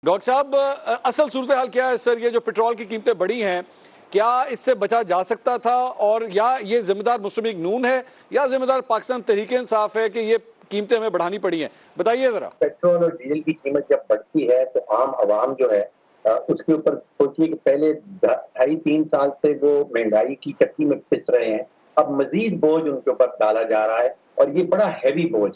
Doctor साहब, असल सूरत हाल क्या है सर? ये जो पेट्रोल की कीमतें बढ़ी हैं, क्या इससे बचा जा सकता था? और या ये जिम्मेदार मुस्लिम लीग नून है या जिम्मेदार पाकिस्तान तहरीक इंसाफ है कि ये कीमतें हमें बढ़ानी पड़ी हैं? बताइए जरा। पेट्रोल और डीजल की कीमत जब बढ़ती है तो आम आवाम जो है उसके ऊपर सोचिए कि पहले 2.5-3 साल से वो महंगाई की चक्की में पिस रहे हैं। अब मजीद बोझ उनके ऊपर डाला जा रहा है और ये बड़ा हैवी बोझ।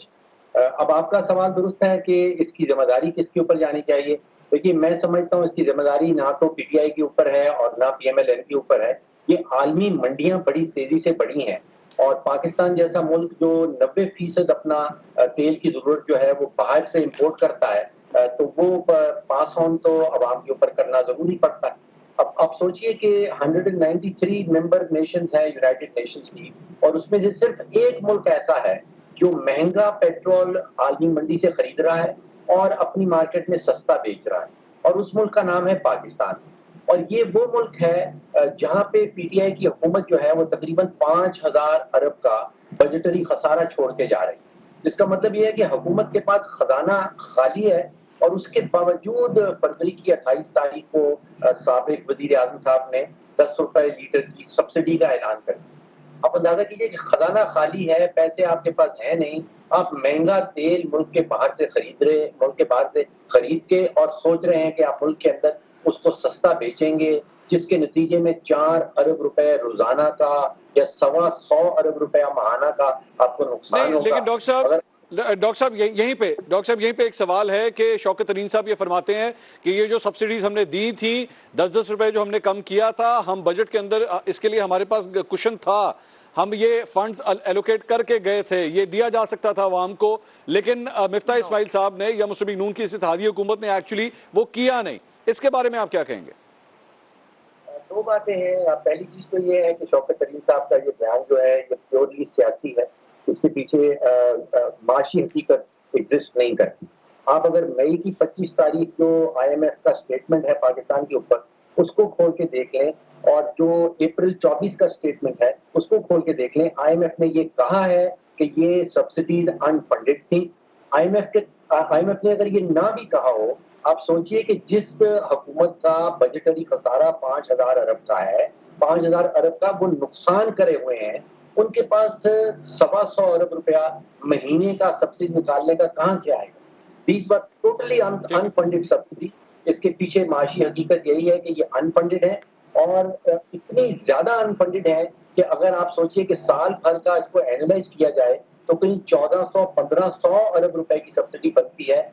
अब आपका सवाल दुरुस्त है कि इसकी जिम्मेदारी किसके ऊपर जानी चाहिए। देखिए, मैं समझता हूँ इसकी जिम्मेदारी ना तो पीटीआई के ऊपर है और ना पीएमएलएन के ऊपर है। ये आलमी मंडियां बड़ी तेजी से बढ़ी हैं और पाकिस्तान जैसा मुल्क जो 90% अपना तेल की जरूरत जो है वो बाहर से इंपोर्ट करता है, तो वो पास ऑन तो अवाम के ऊपर करना जरूरी पड़ता है। अब सोचिए कि 193 मेंबर नेशंस है यूनाइटेड नेशंस की, और उसमें से सिर्फ एक मुल्क ऐसा है जो महंगा पेट्रोल आलमी मंडी से खरीद रहा है और अपनी मार्केट में सस्ता बेच रहा है, और उस मुल्क का नाम है पाकिस्तान। और ये वो मुल्क है जहां पे पीटीआई की हुकूमत जो है वो तकरीबन 5,000 अरब का बजटरी खसारा छोड़ के जा रही है, जिसका मतलब ये है कि हुकूमत के पास खजाना खाली है और उसके बावजूद फरवरी की 28 तारीख को साबिक वजीर आजम साहब ने 10 रुपए लीटर की सब्सिडी का ऐलान कर दिया। आप अंदाजा कीजिए कि खजाना खाली है, पैसे आपके पास है नहीं, आप महंगा तेल मुल्क के बाहर से खरीद के और सोच रहे हैं कि आप मुल्क के अंदर उसको सस्ता बेचेंगे, जिसके नतीजे में 4 अरब रुपए रोजाना का या 125 अरब रुपया माहाना का आपको नुकसान होगा। लेकिन डॉक्टर साहब यहीं पे एक सवाल है कि शौकत तरीन साहब ये फरमाते हैं कि ये जो सब्सिडीज हमने दी थी, 10-10 रुपए जो हमने कम किया था, हम बजट के अंदर इसके लिए हमारे पास कुशन था, हम ये फंड्स एलोकेट करके गए थे, ये दिया जा सकता था आवाम को, लेकिन मिफ्ता इस्माइल साहब ने या मुस्लिम लीग नून की इत्तेहादी हुकूमत ने एक्चुअली वो किया नहीं। इसके बारे में आप क्या कहेंगे? दो बातें हैं। पहली चीज तो ये है कि शौकत तरीन साहब का ये बयान जो है ये प्योरली सियासी है, इसके पीछे माशी हकीकत एग्जिस्ट नहीं करती। आप अगर मई की 25 तारीख जो आईएमएफ का स्टेटमेंट है पाकिस्तान के ऊपर, उसको खोल के देख लें, और जो अप्रैल 24 का स्टेटमेंट है उसको खोल के देख लें। आईएमएफ ने ये कहा है कि ये सब्सिडीज अनफंडेड थी। आईएमएफ ने अगर ये ना भी कहा हो, आप सोचिए कि जिस हुकूमत का बजटरी खसारा 5,000 अरब का है, 5,000 अरब का वो नुकसान करे हुए हैं, उनके पास 125 अरब रुपया महीने का सब्सिडी निकालने का कहां से आएगा? These were totally unfunded subsidy. इसके पीछे माशी हकीकत यही है कि ये अनफंडेड है, और इतनी ज्यादा अनफंडेड है कि अगर आप सोचिए कि साल भर का इसको एनालाइज किया जाए तो कहीं 1,400-1,500 अरब रुपए की सब्सिडी बनती है।